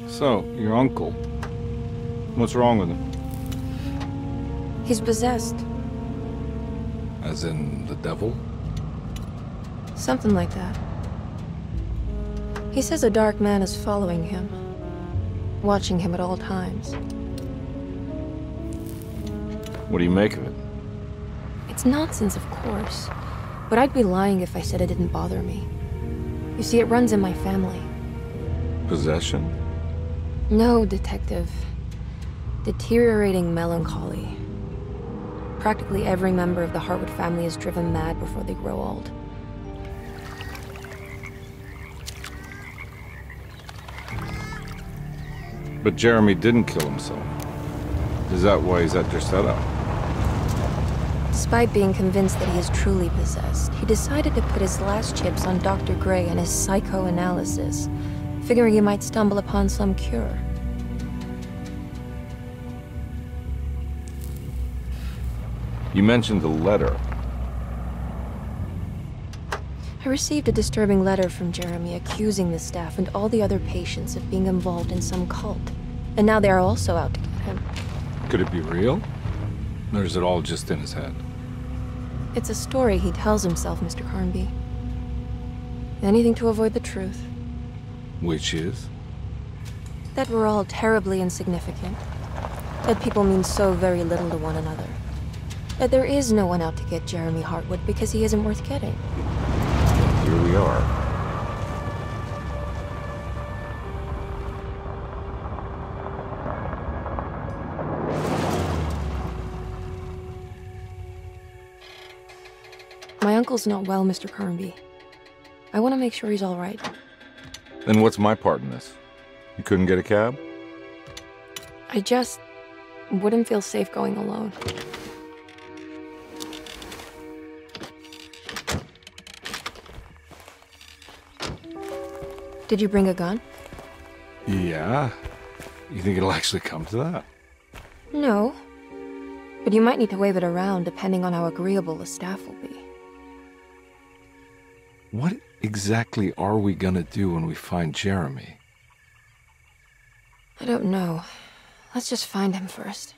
So, your uncle. What's wrong with him? He's possessed. As in the devil? Something like that. He says a dark man is following him, watching him at all times. What do you make of it? It's nonsense, of course, but I'd be lying if I said it didn't bother me. You see, it runs in my family. Possession? No, Detective. Deteriorating melancholy. Practically every member of the Hartwood family is driven mad before they grow old. But Jeremy didn't kill himself. Is that why he's at your setup? Despite being convinced that he is truly possessed, he decided to put his last chips on Dr. Gray and his psychoanalysis, figuring he might stumble upon some cure. You mentioned the letter. I received a disturbing letter from Jeremy accusing the staff and all the other patients of being involved in some cult. And now they are also out to get him. Could it be real? Or is it all just in his head? It's a story he tells himself, Mr. Carnby. Anything to avoid the truth. Which is? That we're all terribly insignificant. That people mean so very little to one another. That there is no one out to get Jeremy Hartwood because he isn't worth getting. Here we are. My uncle's not well, Mr. Carnby. I want to make sure he's all right. Then what's my part in this? You couldn't get a cab? I just wouldn't feel safe going alone. Did you bring a gun? Yeah. You think it'll actually come to that? No. But you might need to wave it around depending on how agreeable the staff will be. What exactly are we gonna do when we find Jeremy? I don't know. Let's just find him first.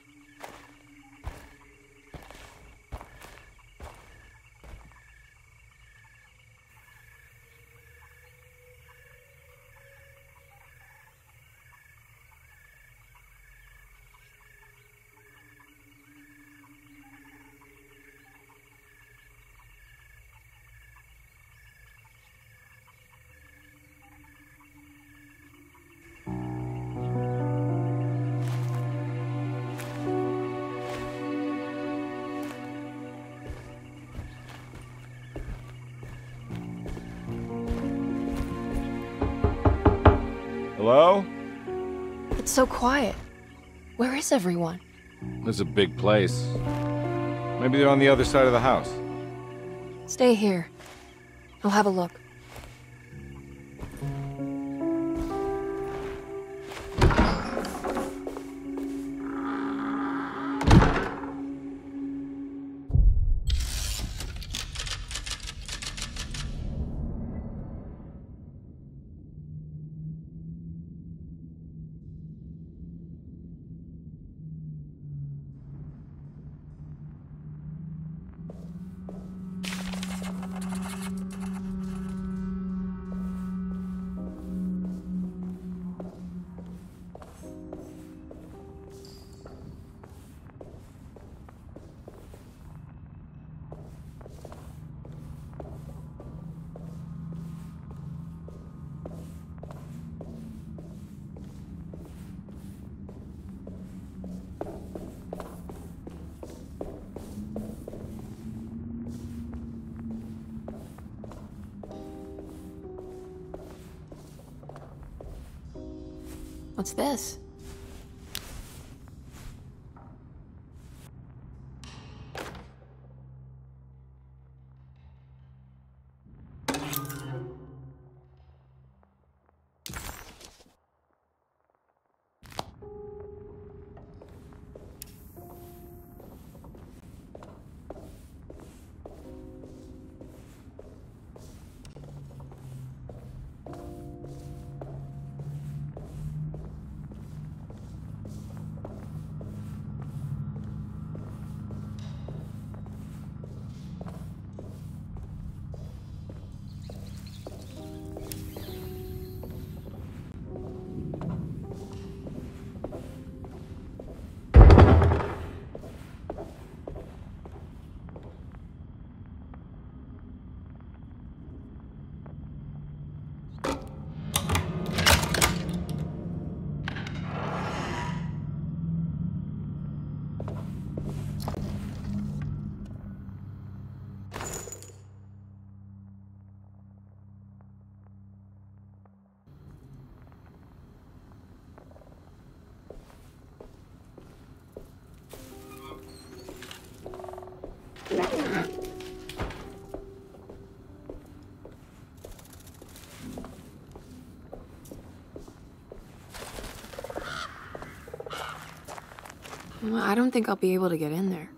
Hello? It's so quiet. Where is everyone? This is a big place. Maybe they're on the other side of the house. Stay here. I'll have a look. What's this? I don't think I'll be able to get in there.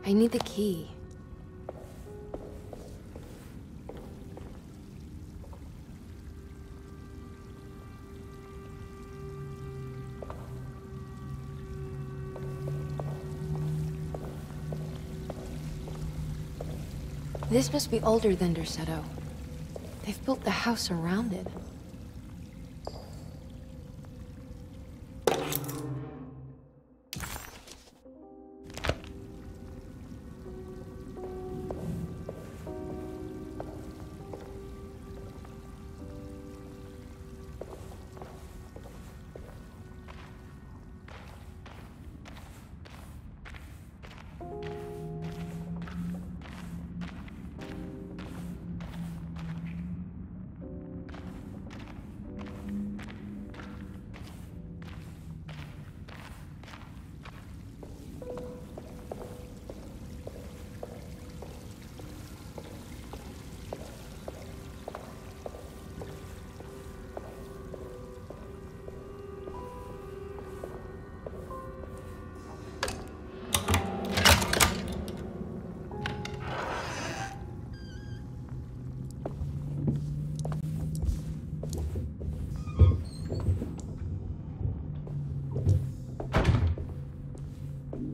I need the key. This must be older than Derceto. They've built the house around it.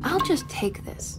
I'll just take this.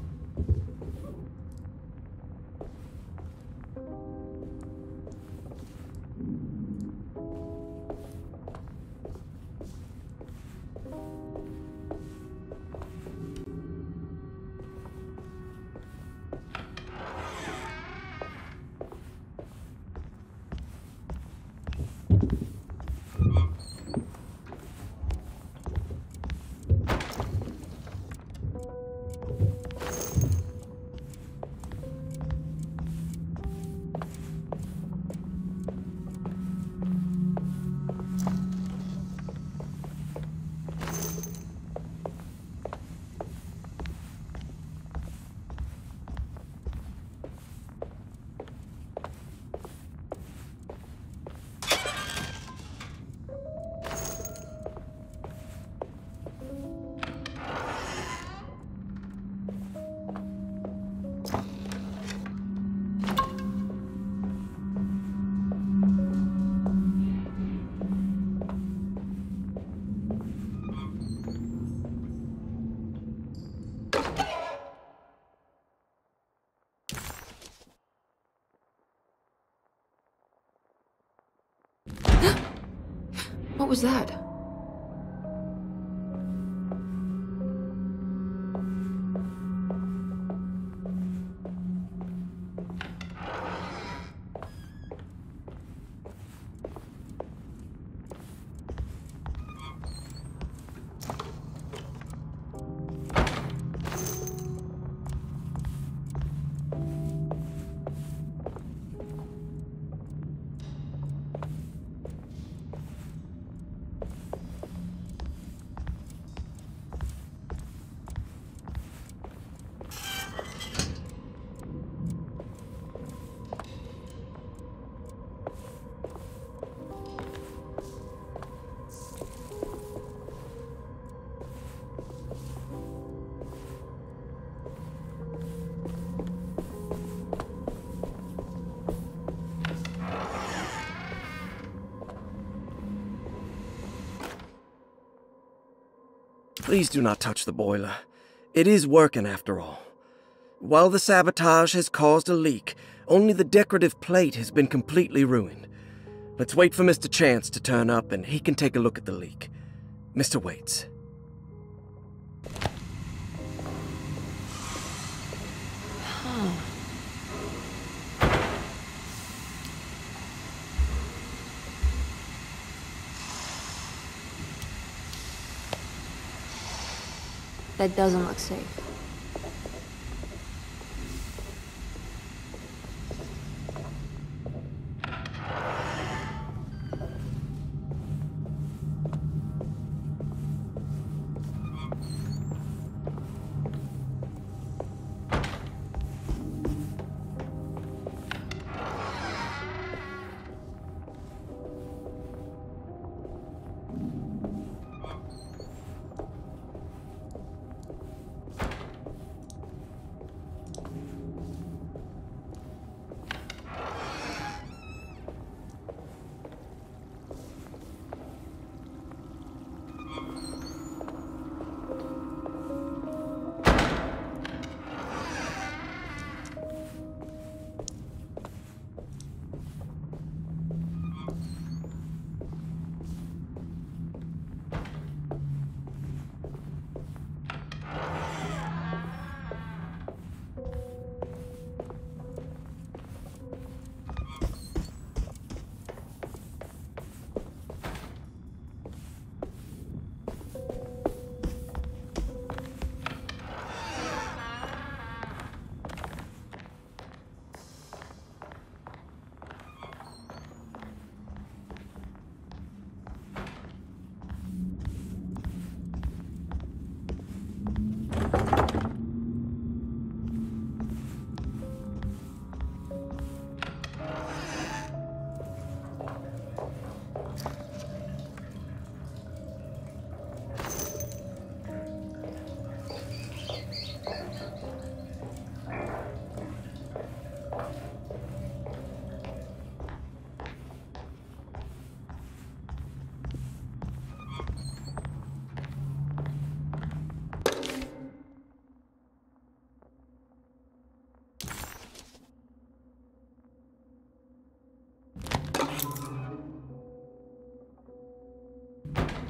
What was that? Please do not touch the boiler. It is working after all. While the sabotage has caused a leak, only the decorative plate has been completely ruined. Let's wait for Mr. Chance to turn up and he can take a look at the leak. Mr. Waits. That doesn't look safe.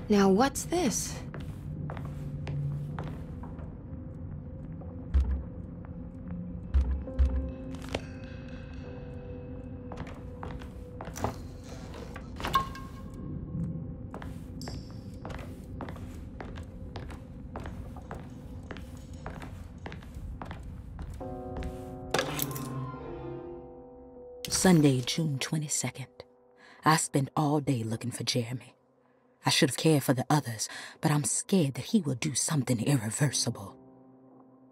Now what's this? Sunday, June 22nd. I spent all day looking for Jeremy. I should have cared for the others, but I'm scared that he will do something irreversible.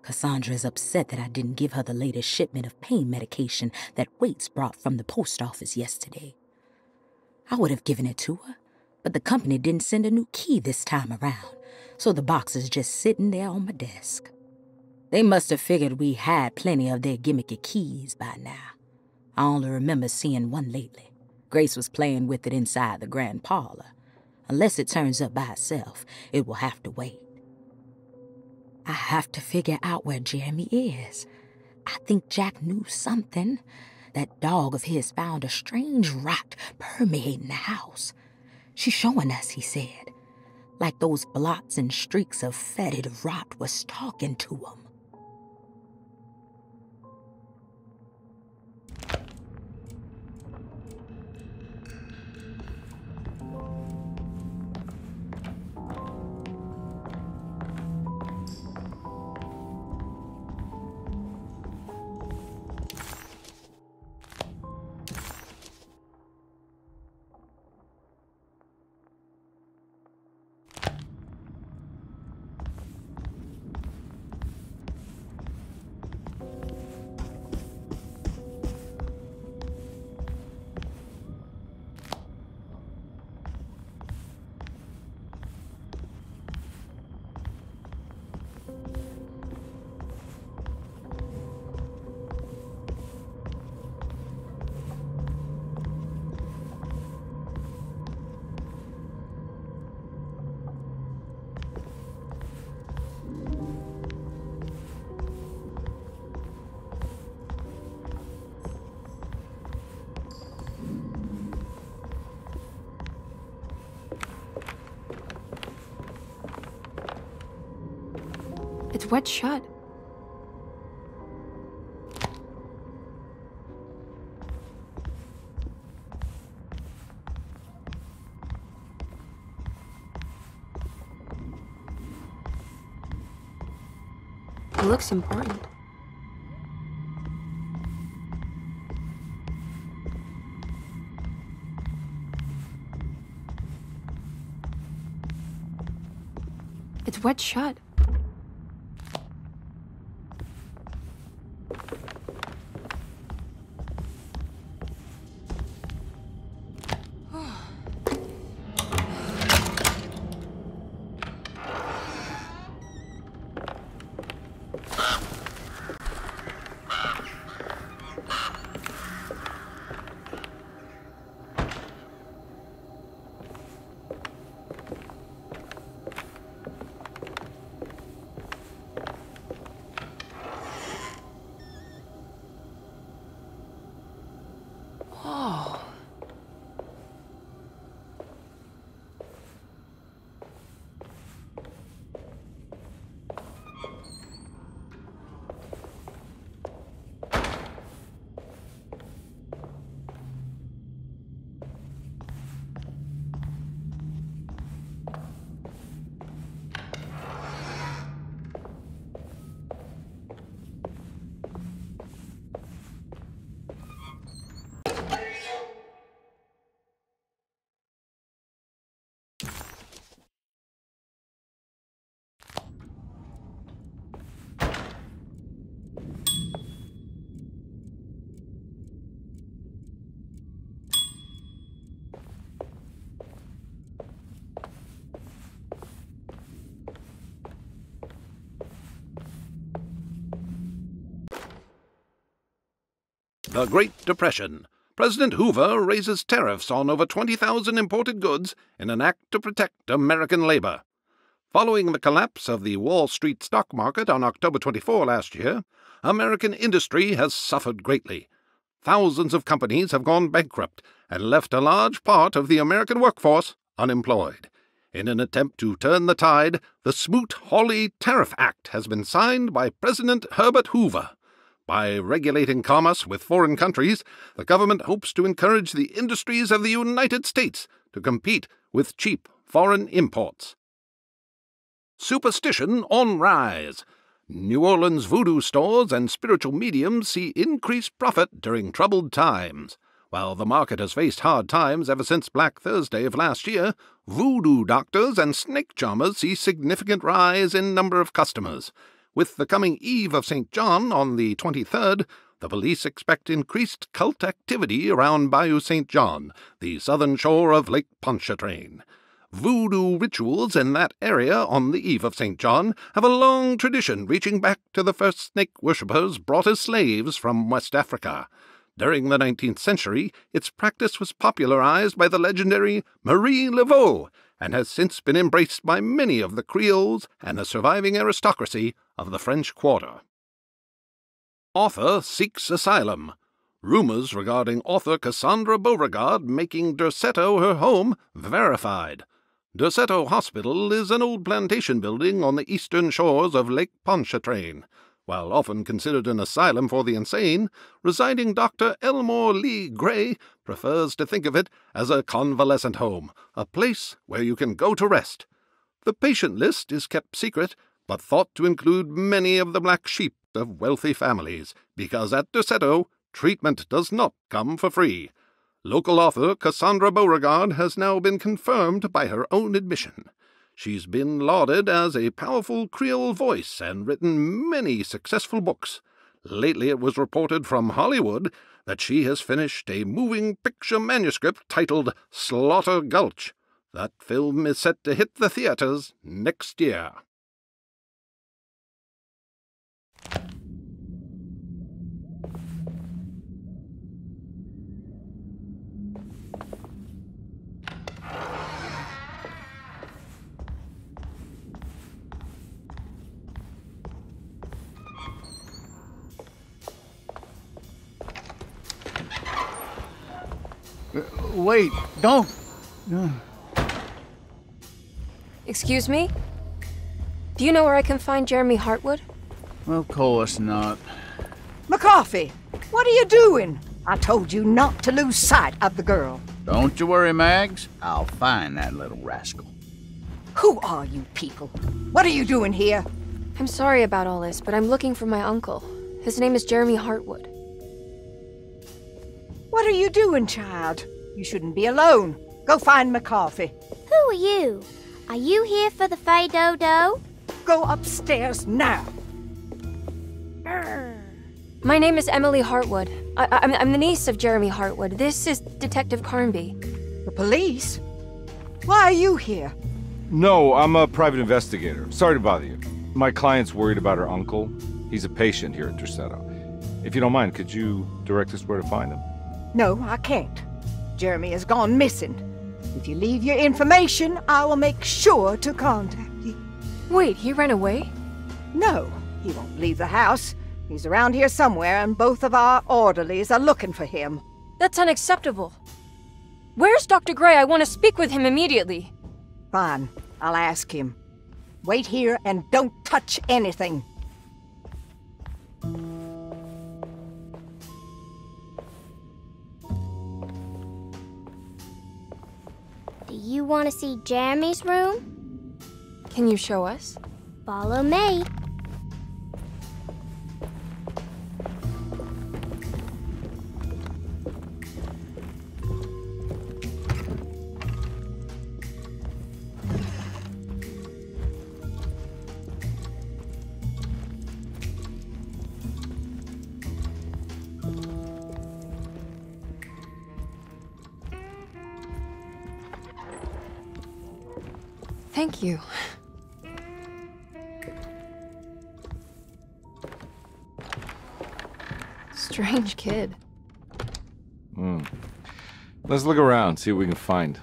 Cassandra is upset that I didn't give her the latest shipment of pain medication that Waits brought from the post office yesterday. I would have given it to her, but the company didn't send a new key this time around, so the box is just sitting there on my desk. They must have figured we had plenty of their gimmicky keys by now. I only remember seeing one lately. Grace was playing with it inside the grand parlor. Unless it turns up by itself, it will have to wait. I have to figure out where Jeremy is. I think Jack knew something. That dog of his found a strange rot permeating the house. She's showing us, he said. Like those blots and streaks of fetid rot was talking to him. It's wet shut. It looks important. It's wet shut. The Great Depression. President Hoover raises tariffs on over 20,000 imported goods in an act to protect American labor. Following the collapse of the Wall Street stock market on October 24 last year, American industry has suffered greatly. Thousands of companies have gone bankrupt and left a large part of the American workforce unemployed. In an attempt to turn the tide, the Smoot-Hawley Tariff Act has been signed by President Herbert Hoover. By regulating commerce with foreign countries, the government hopes to encourage the industries of the United States to compete with cheap foreign imports. Superstition on rise. New Orleans voodoo stores and spiritual mediums see increased profit during troubled times. While the market has faced hard times ever since Black Thursday of last year, voodoo doctors and snake charmers see significant rise in number of customers. With the coming Eve of St. John on the 23rd, the police expect increased cult activity around Bayou St. John, the southern shore of Lake Pontchartrain. Voodoo rituals in that area on the Eve of St. John have a long tradition reaching back to the first snake worshippers brought as slaves from West Africa. During the 19th century, its practice was popularized by the legendary Marie Laveau, and has since been embraced by many of the Creoles and the surviving aristocracy of the French Quarter. Author seeks asylum. Rumors regarding author Cassandra Beauregard making Derceto her home verified. Derceto Hospital is an old plantation building on the eastern shores of Lake Pontchartrain. While often considered an asylum for the insane, residing Dr. Elmore Lee Gray prefers to think of it as a convalescent home, a place where you can go to rest. The patient list is kept secret, but thought to include many of the black sheep of wealthy families, because at Derceto, treatment does not come for free. Local author Cassandra Beauregard has now been confirmed by her own admission. She's been lauded as a powerful Creole voice and written many successful books. Lately it was reported from Hollywood that she has finished a moving picture manuscript titled Slaughter Gulch. That film is set to hit the theaters next year. Wait, don't! Excuse me? Do you know where I can find Jeremy Hartwood? Of course not. McCarthy, what are you doing? I told you not to lose sight of the girl. Don't you worry, Mags. I'll find that little rascal. Who are you people? What are you doing here? I'm sorry about all this, but I'm looking for my uncle. His name is Jeremy Hartwood. What are you doing, child? You shouldn't be alone. Go find McCarthy. Who are you? Are you here for the Fay Dodo? Go upstairs now. My name is Emily Hartwood. I'm the niece of Jeremy Hartwood. This is Detective Carnby. The police? Why are you here? No, I'm a private investigator. Sorry to bother you. My client's worried about her uncle. He's a patient here at Derceto. If you don't mind, could you direct us where to find him? No, I can't. Jeremy has gone missing. If you leave your information, I will make sure to contact you. Wait, he ran away? No, he won't leave the house. He's around here somewhere, and both of our orderlies are looking for him. That's unacceptable. Where's Dr. Gray? I want to speak with him immediately. Fine, I'll ask him. Wait here and don't touch anything. Do you want to see Jeremy's room? Can you show us? Follow me. Thank you. Strange kid. Let's look around, see what we can find.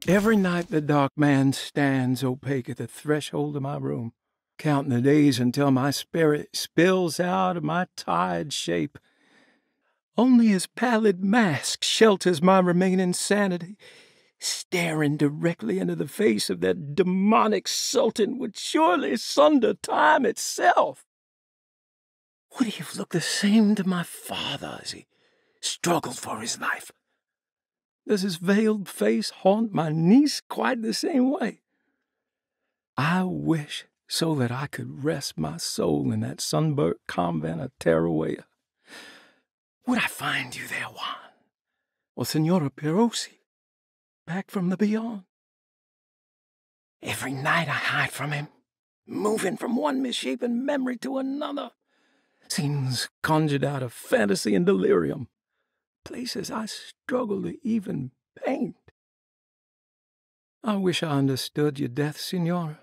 Every night the dark man stands opaque at the threshold of my room, counting the days until my spirit spills out of my tired shape. Only his pallid mask shelters my remaining sanity. Staring directly into the face of that demonic sultan would surely sunder time itself. Would he have looked the same to my father as he struggled for his life? Does his veiled face haunt my niece quite the same way? I wish so that I could rest my soul in that sunburnt convent of Tarawea. Would I find you there, Juan? Or Senora Perosi, back from the beyond? Every night I hide from him, moving from one misshapen memory to another. Scenes conjured out of fantasy and delirium. Places I struggle to even paint. I wish I understood your death, Senora.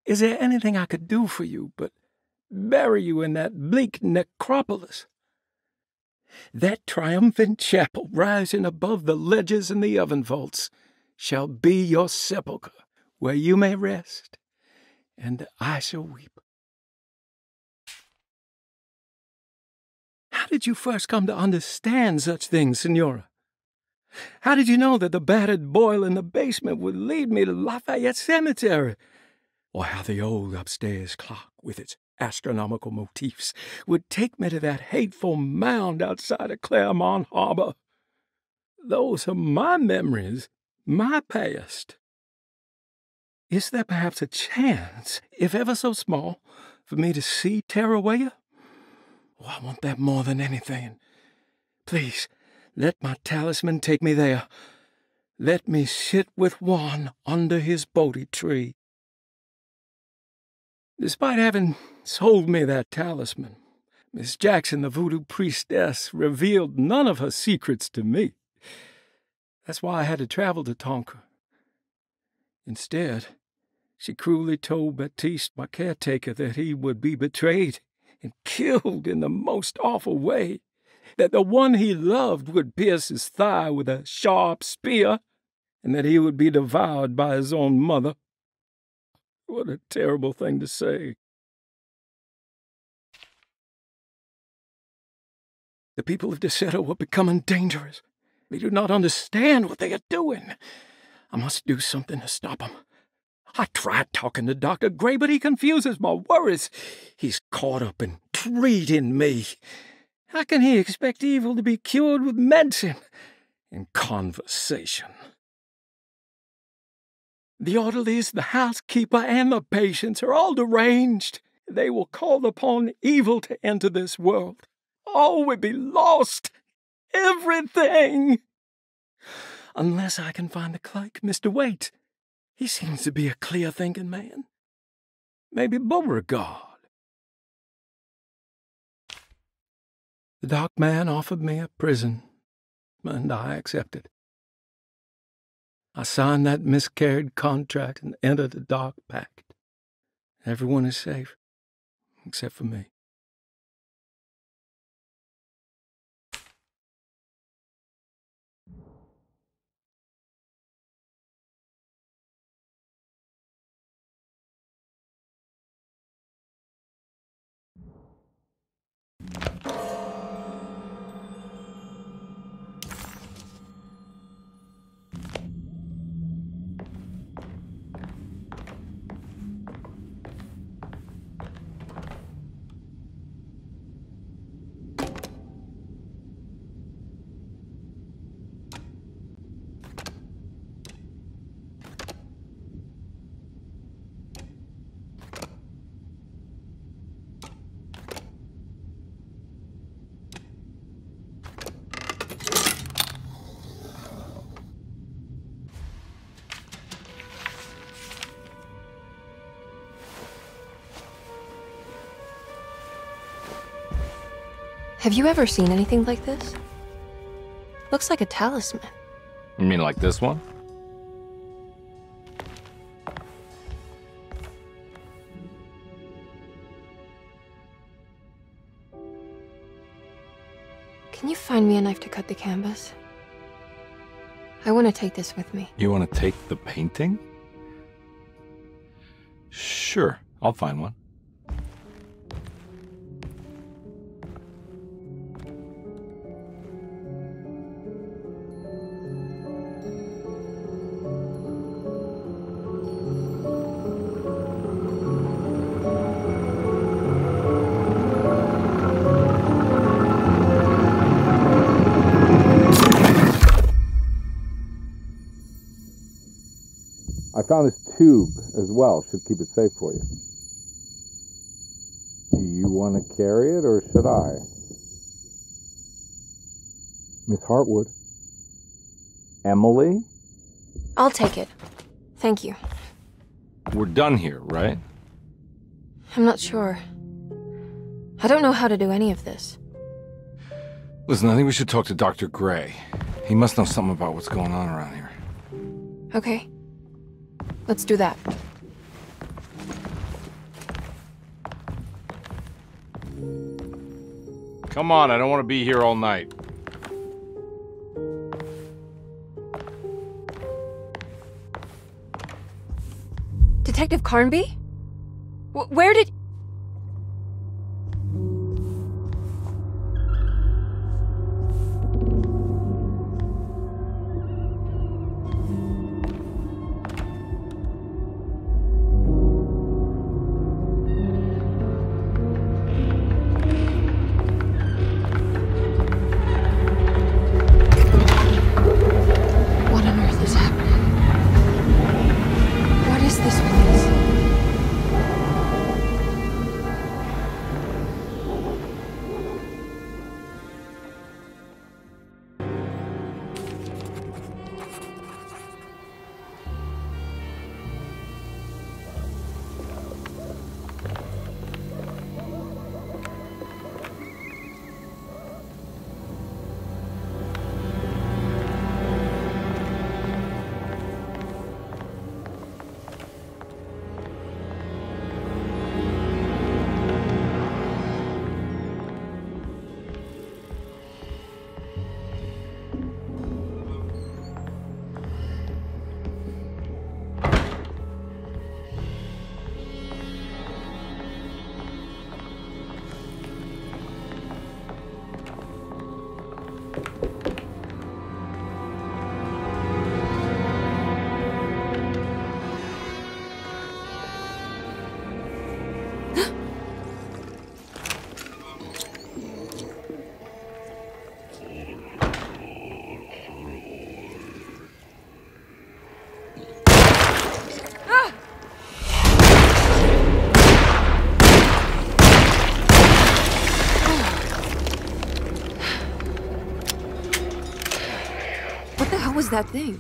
Is there anything I could do for you but bury you in that bleak necropolis? That triumphant chapel rising above the ledges and the oven vaults shall be your sepulchre, where you may rest, and I shall weep. How did you first come to understand such things, Senora? How did you know that the battered boiler in the basement would lead me to Lafayette Cemetery? Or how the old upstairs clock, with its astronomical motifs, would take me to that hateful mound outside of Claremont Harbor? Those are my memories, my past. Is there perhaps a chance, if ever so small, for me to see Tarawea? Oh, I want that more than anything. Please, let my talisman take me there. Let me sit with Juan under his Bodhi tree. Despite having sold me that talisman, Miss Jackson, the voodoo priestess, revealed none of her secrets to me. That's why I had to travel to Tonka. Instead, she cruelly told Baptiste, my caretaker, that he would be betrayed and killed in the most awful way, that the one he loved would pierce his thigh with a sharp spear, and that he would be devoured by his own mother. What a terrible thing to say. The people of Derceto are becoming dangerous. They do not understand what they are doing. I must do something to stop them. I tried talking to Dr. Gray, but he confuses my worries. He's caught up in treating me. How can he expect evil to be cured with medicine and conversation? The orderlies, the housekeeper, and the patients are all deranged. They will call upon evil to enter this world. All will be lost. Everything. Unless I can find the clerk, Mr. Waite. He seems to be a clear-thinking man. Maybe Beauregard. The dark man offered me a prison, and I accepted. I signed that miscarried contract and entered the dark pact. Everyone is safe, except for me. Have you ever seen anything like this? Looks like a talisman. You mean like this one? Can you find me a knife to cut the canvas? I want to take this with me. You want to take the painting? Sure, I'll find one. I found this tube as well. Should keep it safe for you. Do you want to carry it, or should I? Miss Hartwood? Emily? I'll take it. Thank you. We're done here, right? I'm not sure. I don't know how to do any of this. Listen, I think we should talk to Dr. Gray. He must know something about what's going on around here. Okay. Let's do that. Come on, I don't want to be here all night. Detective Carnby? Where did... is that thing?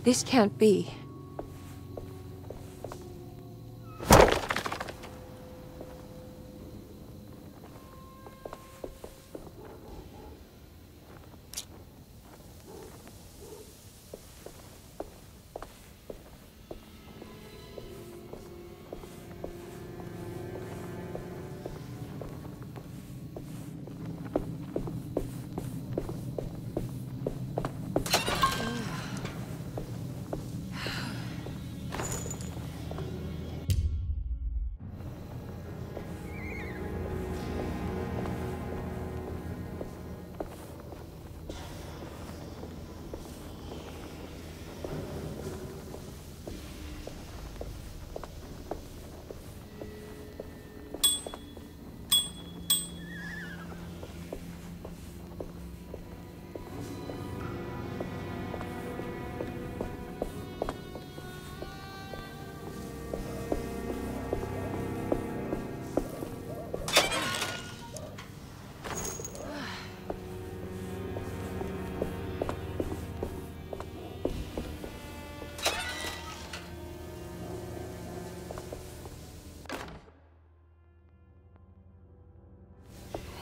This can't be.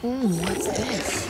What's this?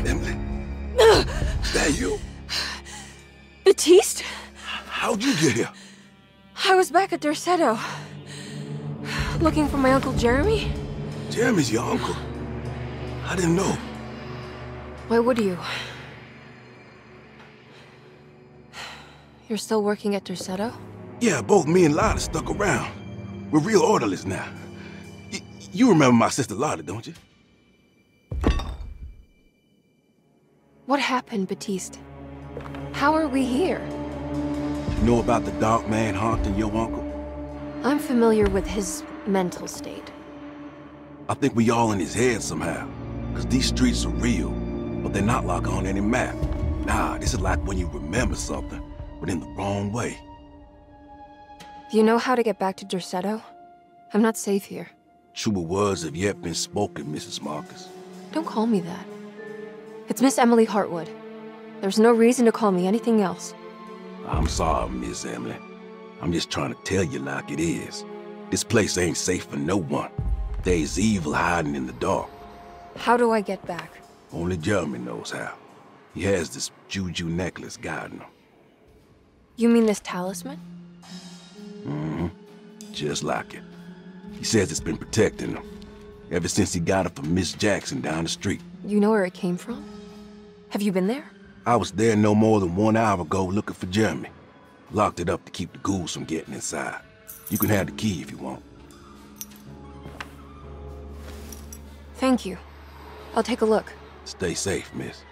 Emily, is that you? Baptiste? How'd you get here? I was back at Derceto, looking for my Uncle Jeremy. Jeremy's your uncle? I didn't know. Why would you? You're still working at Derceto? Yeah, both me and Lotta stuck around. We're real orderlies now. You remember my sister Lotta, don't you? What happened, Baptiste? How are we here? You know about the dark man haunting your uncle? I'm familiar with his mental state. I think we all in his head somehow. Cause these streets are real, but they're not like on any map. Nah, this is like when you remember something, but in the wrong way. Do you know how to get back to Derceto? I'm not safe here. Truer words have yet been spoken, Mrs. Marcus. Don't call me that. It's Miss Emily Hartwood. There's no reason to call me anything else. I'm sorry, Miss Emily. I'm just trying to tell you like it is. This place ain't safe for no one. There's evil hiding in the dark. How do I get back? Only Jeremy knows how. He has this juju necklace guiding him. You mean this talisman? Mm-hmm. Just like it. He says it's been protecting him ever since he got it from Miss Jackson down the street. You know where it came from? Have you been there? I was there no more than 1 hour ago looking for Jeremy. Locked it up to keep the ghouls from getting inside. You can have the key if you want. Thank you. I'll take a look. Stay safe, miss.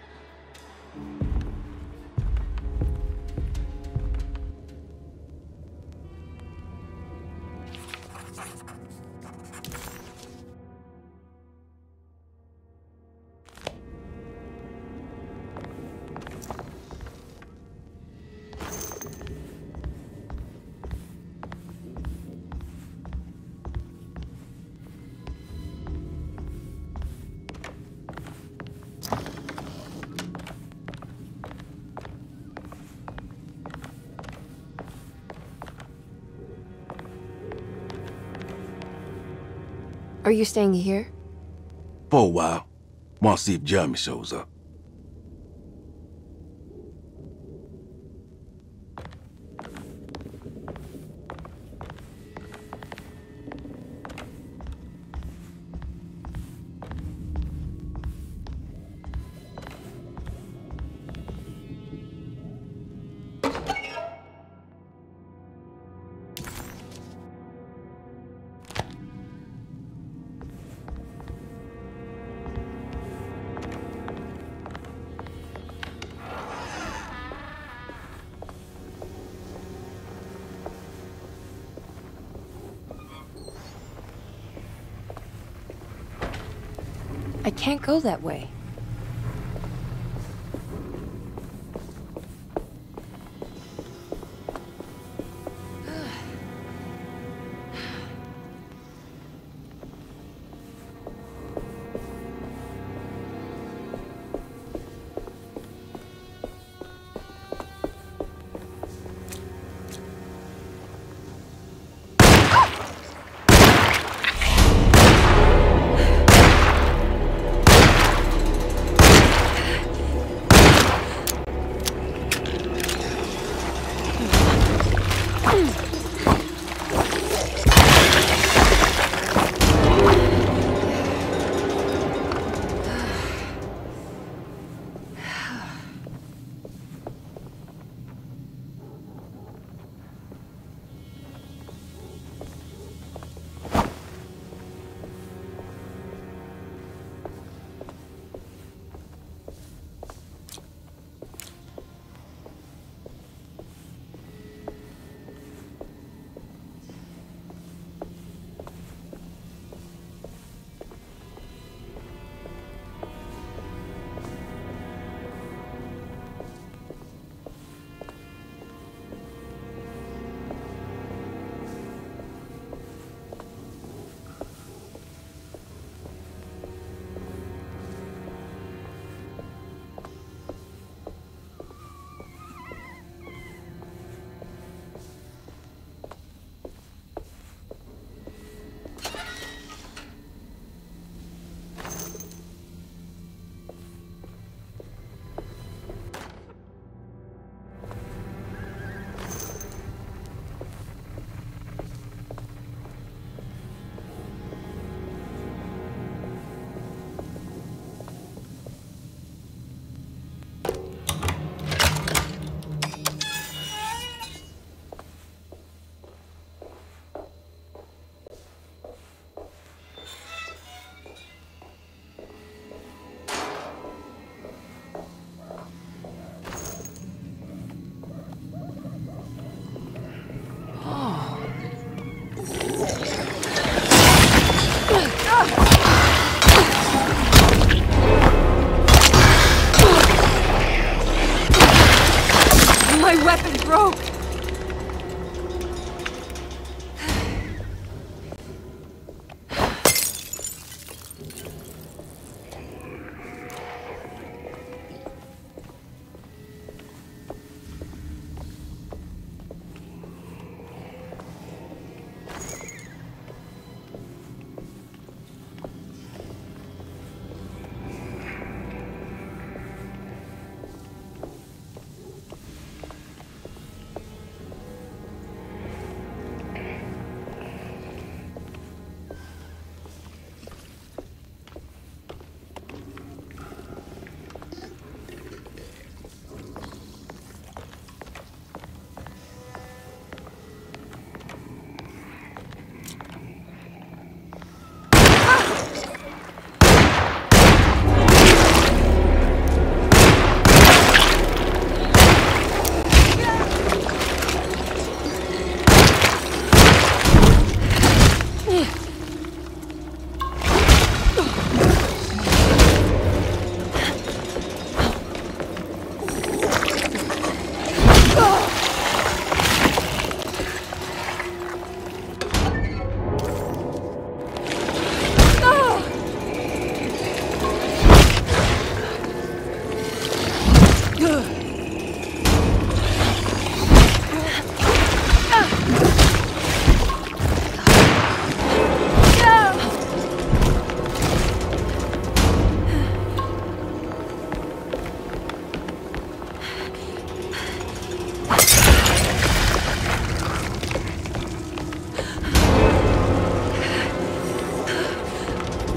Are you staying here? For a while. Want to see if Jeremy shows up. I can't go that way.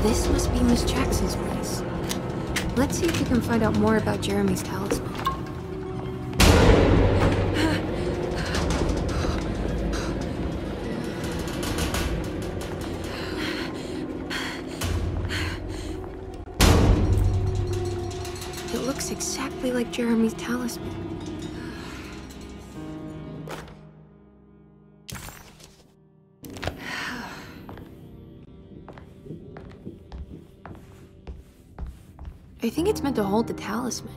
This must be Miss Jackson's place. Let's see if we can find out more about Jeremy's talisman. It looks exactly like Jeremy's talisman. I think it's meant to hold the talisman.